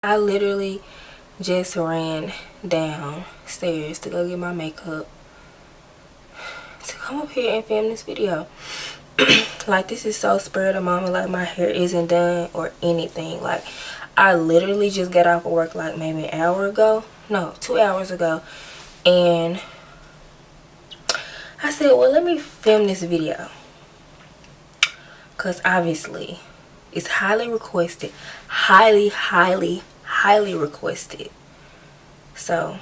I literally just ran downstairs to go get my makeup to come up here and film this video. Like, this is so spur of the moment. Like, my hair isn't done or anything. Like, I literally just got off of work like maybe an hour ago. No, 2 hours ago. And I said, well, let me film this video. Because obviously, it's highly requested. Highly requested. So,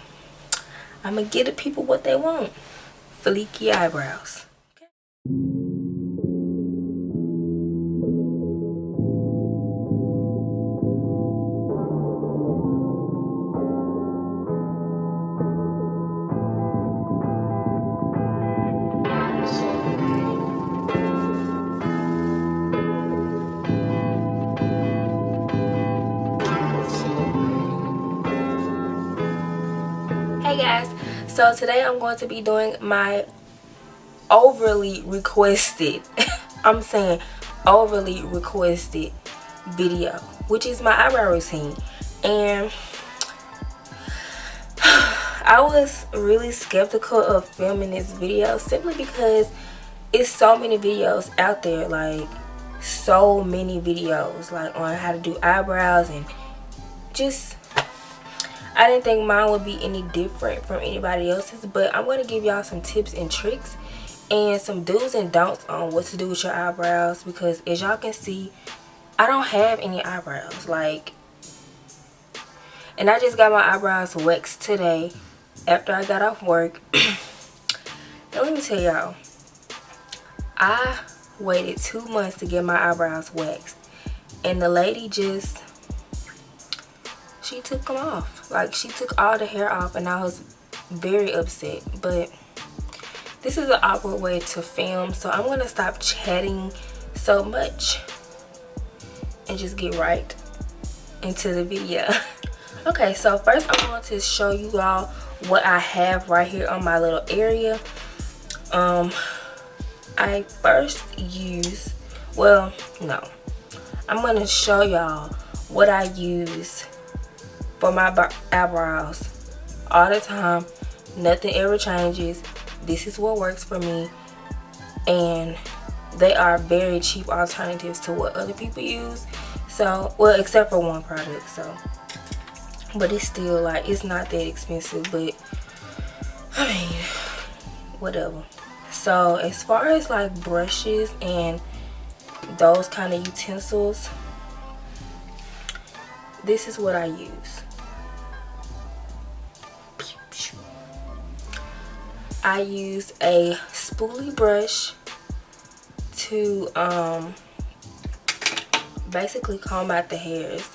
I'm going to give the people what they want. Fleeky eyebrows. Okay. Hey guys, so today I'm going to be doing my overly requested I'm saying overly requested video, which is my eyebrow routine. And I was really skeptical of filming this video simply because it's so many videos out there, like so many videos like on how to do eyebrows, and just I didn't think mine would be any different from anybody else's. But I'm going to give y'all some tips and tricks and some do's and don'ts on what to do with your eyebrows, because as y'all can see, I don't have any eyebrows. Like, and I just got my eyebrows waxed today after I got off work. And let me tell y'all, I waited 2 months to get my eyebrows waxed, and the lady just, she took them off. Like, she took all the hair off, and I was very upset. But this is an awkward way to film, so I'm going to stop chatting so much and just get right into the video. Okay, so first I'm going to show you all what I have right here on my little area. I first use, well, no, I'm going to show y'all what I use for my eyebrows all the time. Nothing ever changes. This is what works for me, and they are very cheap alternatives to what other people use. So, well, except for one product, so, but it's still like, it's not that expensive, but I mean, whatever. So as far as like brushes and those kind of utensils, this is what I use. I use a spoolie brush to basically comb out the hairs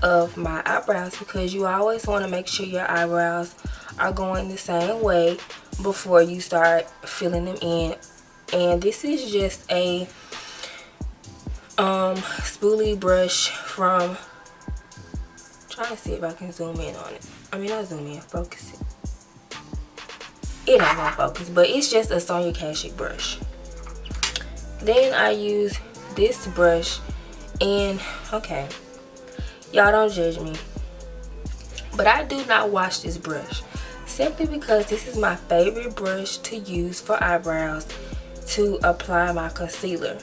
of my eyebrows, because you always want to make sure your eyebrows are going the same way before you start filling them in. And this is just a spoolie brush from, trying to see if I can zoom in on it. I mean, I'll zoom in, focus it. It ain't gonna focus, but it's just a Sonia Kashuk brush. Then I use this brush, and okay, y'all don't judge me, but I do not wash this brush simply because this is my favorite brush to use for eyebrows to apply my concealer.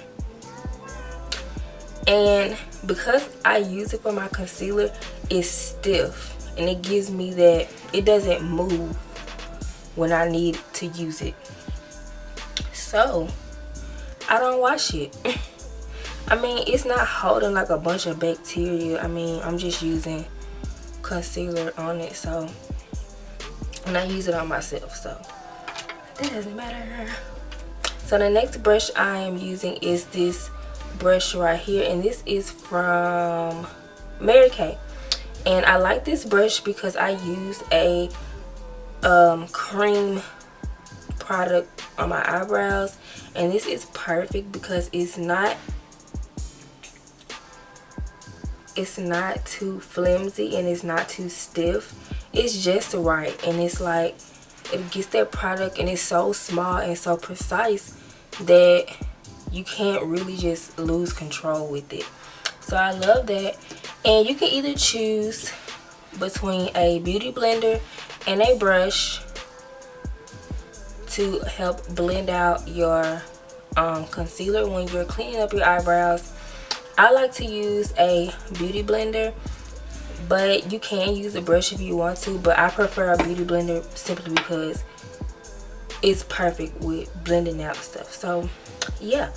And because I use it for my concealer, it's stiff, and it gives me that, it doesn't move when I need to use it. So I don't wash it. I mean, it's not holding like a bunch of bacteria. I mean, I'm just using concealer on it, so, and I use it on myself, so that doesn't matter. So the next brush I am using is this brush right here, and this is from Mary Kay. And I like this brush because I use a cream product on my eyebrows, and this is perfect because it's not too flimsy and it's not too stiff. It's just right, and it's like, it gets that product, and it's so small and so precise that you can't really just lose control with it. So I love that. And you can either choose between a beauty blender and a brush to help blend out your concealer when you're cleaning up your eyebrows. I like to use a beauty blender, but you can use a brush if you want to, but I prefer a beauty blender simply because it's perfect with blending out stuff. So yeah.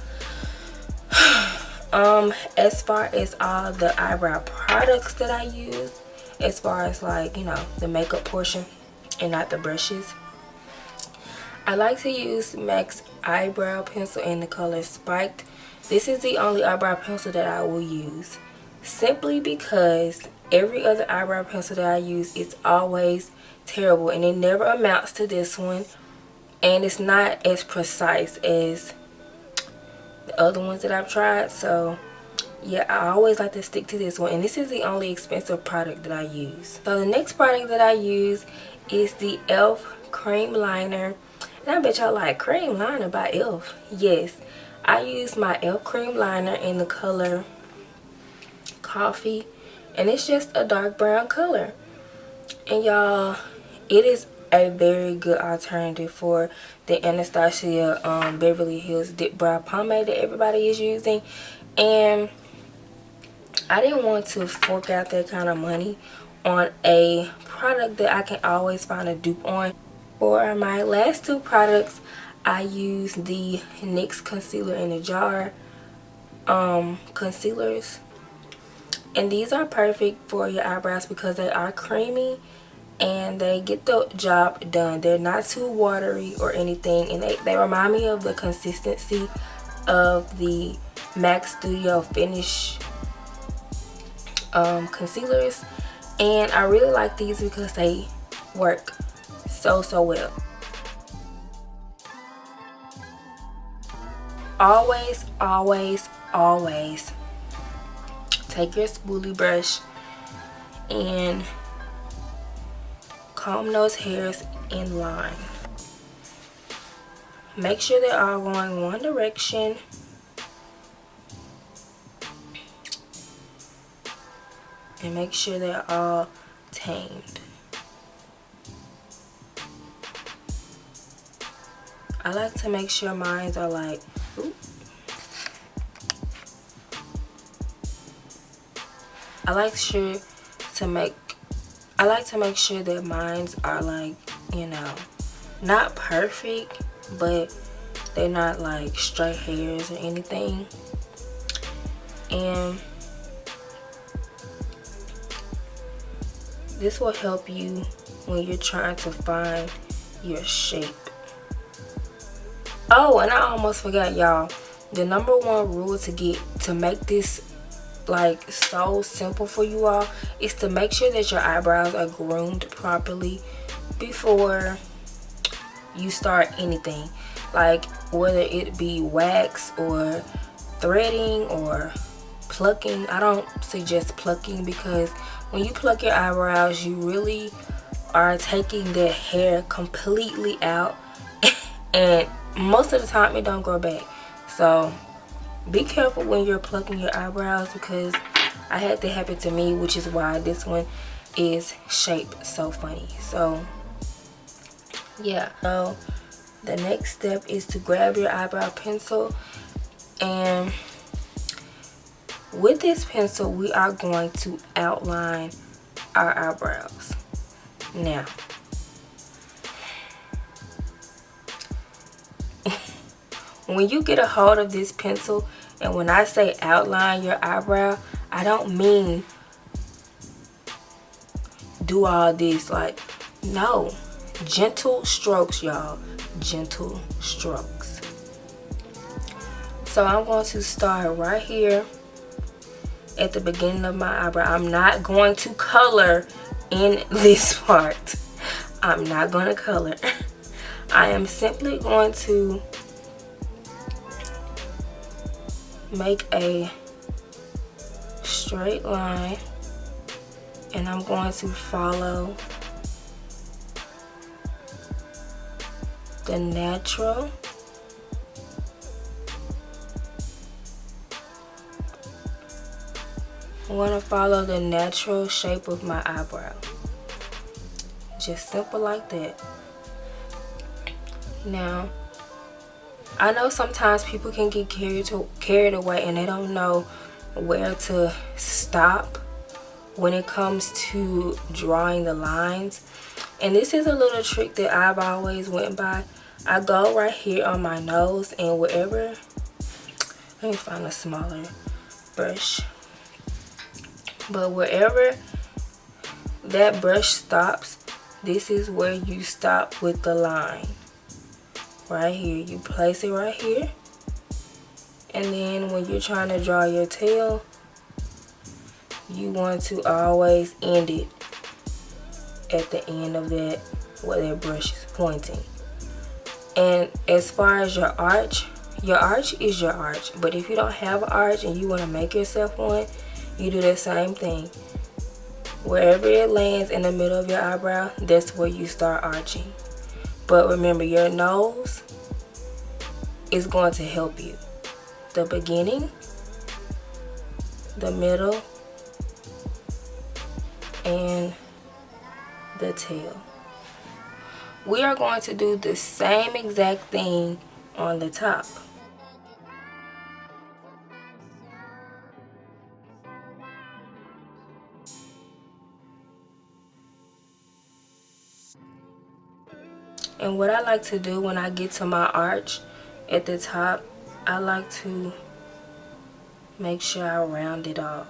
As far as all the eyebrow products that I use, as far as like, you know, the makeup portion and not the brushes, I like to use MAC's eyebrow pencil in the color Spiked. This is the only eyebrow pencil that I will use, simply because every other eyebrow pencil that I use is always terrible, and it never amounts to this one, and it's not as precise as the other ones that I've tried. So yeah, I always like to stick to this one, and this is the only expensive product that I use. So the next product that I use is the e.l.f. cream liner. And I bet y'all like, cream liner by e.l.f. Yes, I use my e.l.f. cream liner in the color Coffee, and it's just a dark brown color. And y'all, it is a very good alternative for the Anastasia Beverly Hills Dip Brow Pomade that everybody is using. And I didn't want to fork out that kind of money on a product that I can always find a dupe on. For my last two products, I use the NYX Concealer in a Jar concealers. And these are perfect for your eyebrows because they are creamy and they get the job done. They're not too watery or anything, and they remind me of the consistency of the MAC Studio Finish concealers. And I really like these because they work so well. Always take your spoolie brush and comb those hairs in line. Make sure they're all going one direction. And make sure they're all tamed. I like to make sure mine are like, ooh. I like to make sure that mines are like, you know, not perfect, but they're not like straight hairs or anything. And this will help you when you're trying to find your shape. Oh, and I almost forgot, y'all. The number one rule to make this like so simple for you all is to make sure that your eyebrows are groomed properly before you start anything, like whether it be wax or threading or plucking. I don't suggest plucking because when you pluck your eyebrows, you really are taking the hair completely out and most of the time it don't grow back. So be careful when you're plucking your eyebrows, because I had that happen to me, which is why this one is shaped so funny. So yeah, so the next step is to grab your eyebrow pencil, and with this pencil we are going to outline our eyebrows. Now when you get a hold of this pencil, and when I say outline your eyebrow, I don't mean do all this, like, no. Gentle strokes, y'all. Gentle strokes. So I'm going to start right here at the beginning of my eyebrow. I'm not going to color in this part. I'm not going to color. I am simply going to make a straight line, and I'm going to follow the natural I want to follow the natural shape of my eyebrow. Just simple like that. Now, I know sometimes people can get carried away and they don't know where to stop when it comes to drawing the lines. And this is a little trick that I've always went by. I go right here on my nose, and wherever, let me find a smaller brush, but wherever that brush stops, this is where you stop with the line. Right here, you place it right here, and then when you're trying to draw your tail, you want to always end it at the end of that where that brush is pointing. And as far as your arch is your arch, but if you don't have an arch and you want to make yourself one, you do the same thing. Wherever it lands in the middle of your eyebrow, that's where you start arching. But remember, your nose is going to help you. The beginning, the middle, and the tail. We are going to do the same exact thing on the top. And what I like to do when I get to my arch at the top, I like to make sure I round it off.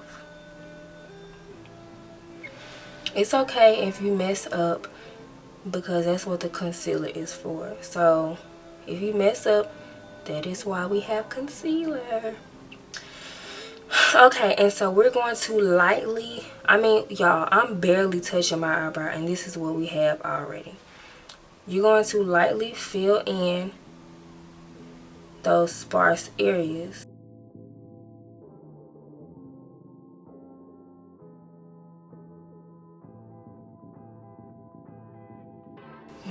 It's okay if you mess up, because that's what the concealer is for. So if you mess up, that is why we have concealer. Okay, and so we're going to lightly, y'all, I'm barely touching my eyebrow, and this is what we have already. You're going to lightly fill in those sparse areas.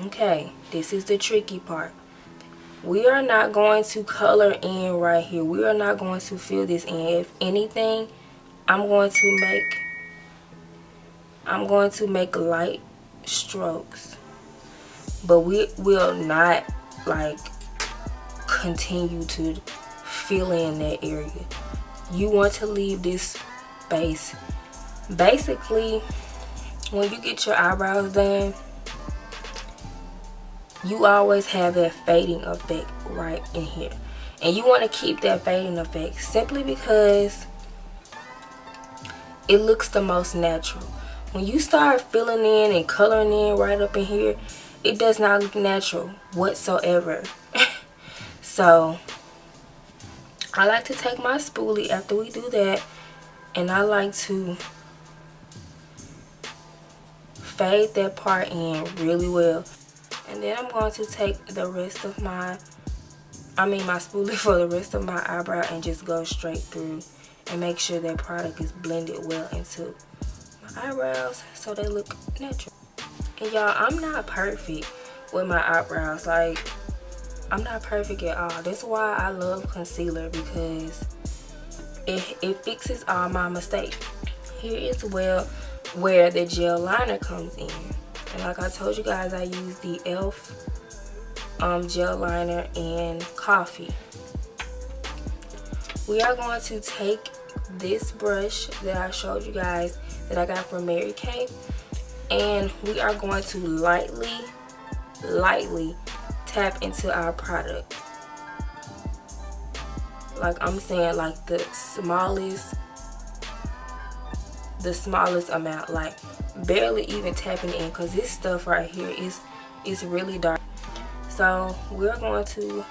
Okay, this is the tricky part. We are not going to color in right here. We are not going to fill this in. If anything, I'm going to make light strokes. But we will not like continue to fill in that area. You want to leave this space. Basically, when you get your eyebrows done, you always have that fading effect right in here. And you want to keep that fading effect simply because it looks the most natural. When you start filling in and coloring in right up in here, it does not look natural whatsoever. So I like to take my spoolie after we do that, and I like to fade that part in really well. And then I'm going to take the rest of my spoolie for the rest of my eyebrow and just go straight through and make sure that product is blended well into my eyebrows so they look natural. And y'all, I'm not perfect with my eyebrows. Like, I'm not perfect at all. That's why I love concealer, because it fixes all my mistakes. Here is where the gel liner comes in. And like I told you guys, I use the e.l.f. Gel liner in coffee. We are going to take this brush that I showed you guys that I got from Mary Kay, and we are going to lightly tap into our product. Like I'm saying, like the smallest amount, like barely even tapping in, because this stuff right here is really dark. So we're going to,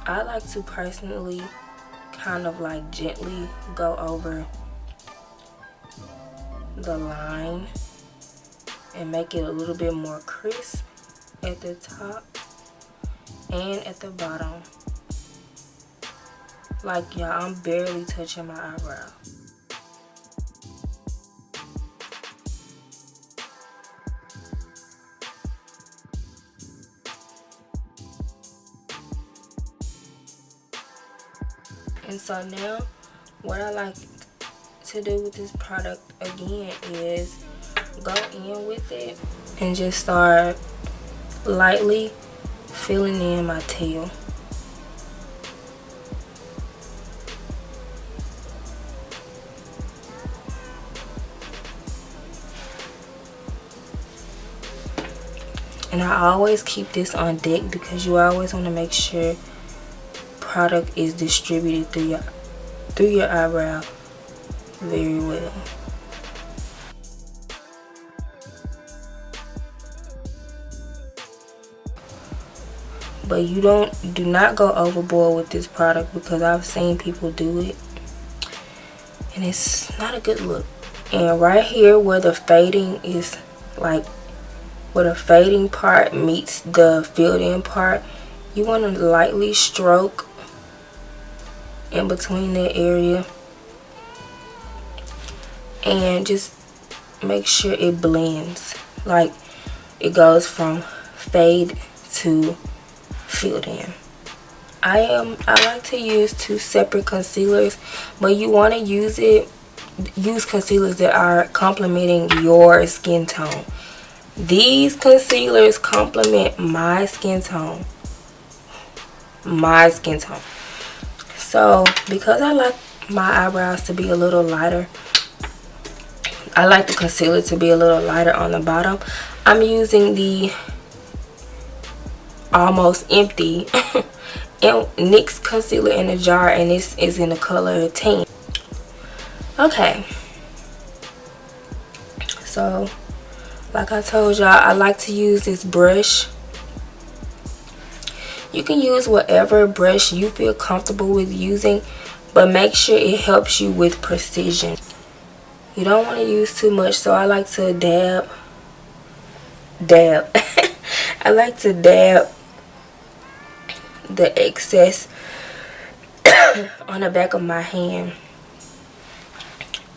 I like to personally kind of like gently go over the line and make it a little bit more crisp at the top and at the bottom. Like, y'all, I'm barely touching my eyebrow. And so now what I like to do with this product again is go in with it and just start lightly filling in my tail. And I always keep this on deck because you always want to make sure product is distributed through your eyebrow very well. But do not go overboard with this product because I've seen people do it and it's not a good look. And right here where the fading is, like where the fading part meets the filled in part, you want to lightly stroke in between that area and just make sure it blends, like it goes from fade to filled in. I like to use 2 separate concealers, but you want to use concealers that are complementing your skin tone. These concealers complement my skin tone. So because I like my eyebrows to be a little lighter, I like the concealer to be a little lighter on the bottom. I'm using the almost empty NYX concealer in a jar, and this is in the color tan. Okay, so like I told y'all, I like to use this brush. You can use whatever brush you feel comfortable with using, but make sure it helps you with precision. You don't want to use too much, so I like to dab I like to dab the excess on the back of my hand,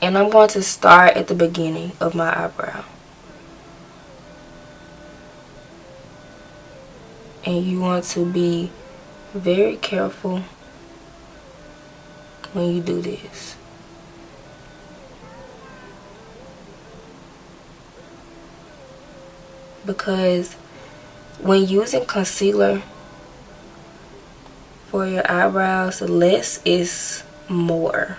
and I'm going to start at the beginning of my eyebrow. And you want to be very careful when you do this. Because when using concealer for your eyebrows, less is more.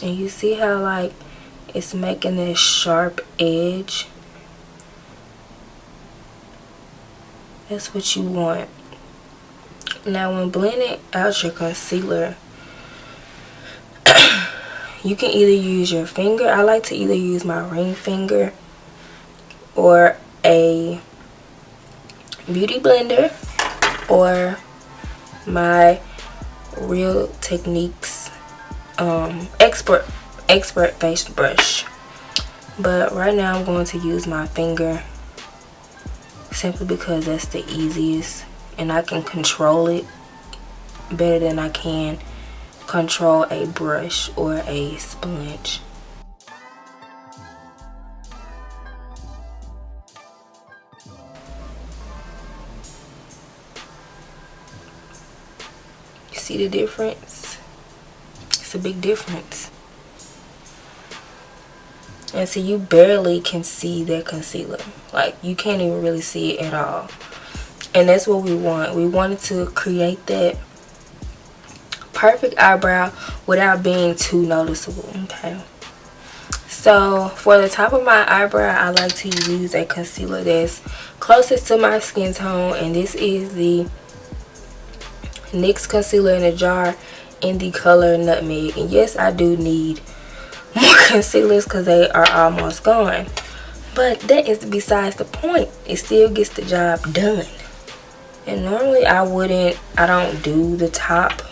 And you see how like it's making this sharp edge? That's what you want. Now when blending out your concealer, you can either use your finger. I like to either use my ring finger or a beauty blender or my Real Techniques expert face brush. But right now I'm going to use my finger simply because that's the easiest and I can control it better than I can control a brush or a sponge. You see the difference? It's a big difference. And so you barely can see that concealer. Like you can't even really see it at all. And that's what we want. We wanted to create that perfect eyebrow without being too noticeable. Okay. So for the top of my eyebrow, I like to use a concealer that's closest to my skin tone. And this is the NYX concealer in a jar in the color Nutmeg. And yes, I do need more concealers because they are almost gone, but that is besides the point. It still gets the job done. And normally I don't do the top.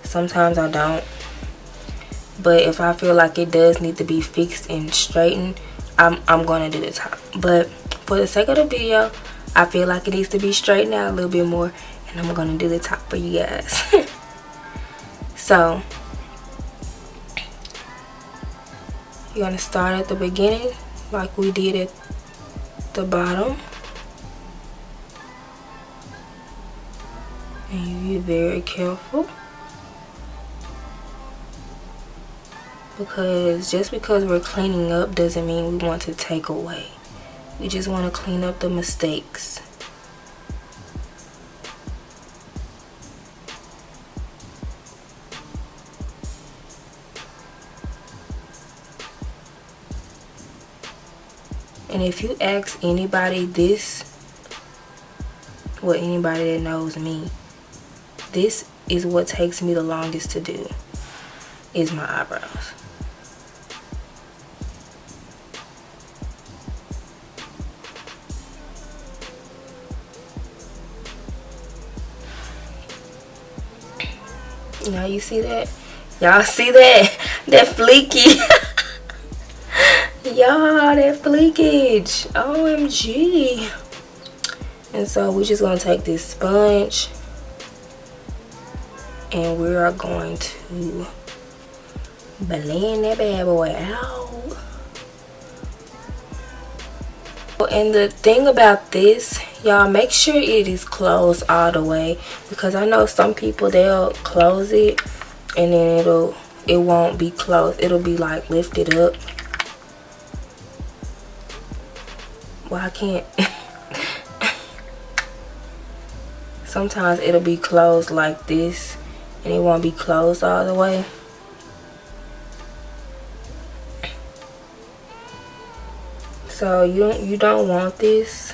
Sometimes I don't, but if I feel like it does need to be fixed and straightened, I'm gonna do the top. But for the sake of the video, I feel like it needs to be straightened out a little bit more, and I'm gonna do the top for you guys. So you're going to start at the beginning like we did at the bottom. And you be very careful, because just because we're cleaning up doesn't mean we want to take away. We just want to clean up the mistakes. And if you ask anybody this, well, anybody that knows me, this is what takes me the longest to do, is my eyebrows. Now you see that? Y'all see that? That fleeky. Y'all, that fleekage. OMG. And so we're just going to take this sponge and we are going to blend that bad boy out. And the thing about this, y'all, make sure it is closed all the way, because I know some people, they'll close it and then it won't be closed. It'll be like lifted up. Well, I can't. Sometimes it'll be closed like this and it won't be closed all the way. So you don't want this.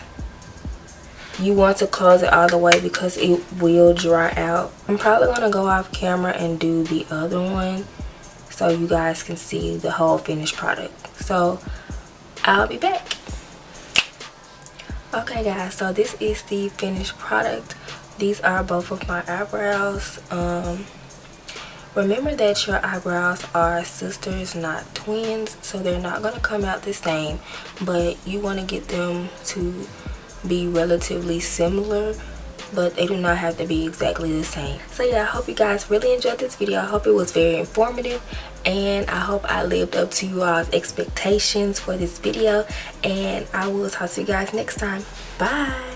You want to close it all the way because it will dry out. I'm probably going to go off camera and do the other one so you guys can see the whole finished product. So I'll be back. Okay guys, so this is the finished product. These are both of my eyebrows. Remember that your eyebrows are sisters, not twins, so they're not going to come out the same, but you want to get them to be relatively similar, but they do not have to be exactly the same. So yeah, I hope you guys really enjoyed this video. I hope it was very informative, and I hope I lived up to you all's expectations for this video, and I will talk to you guys next time. Bye.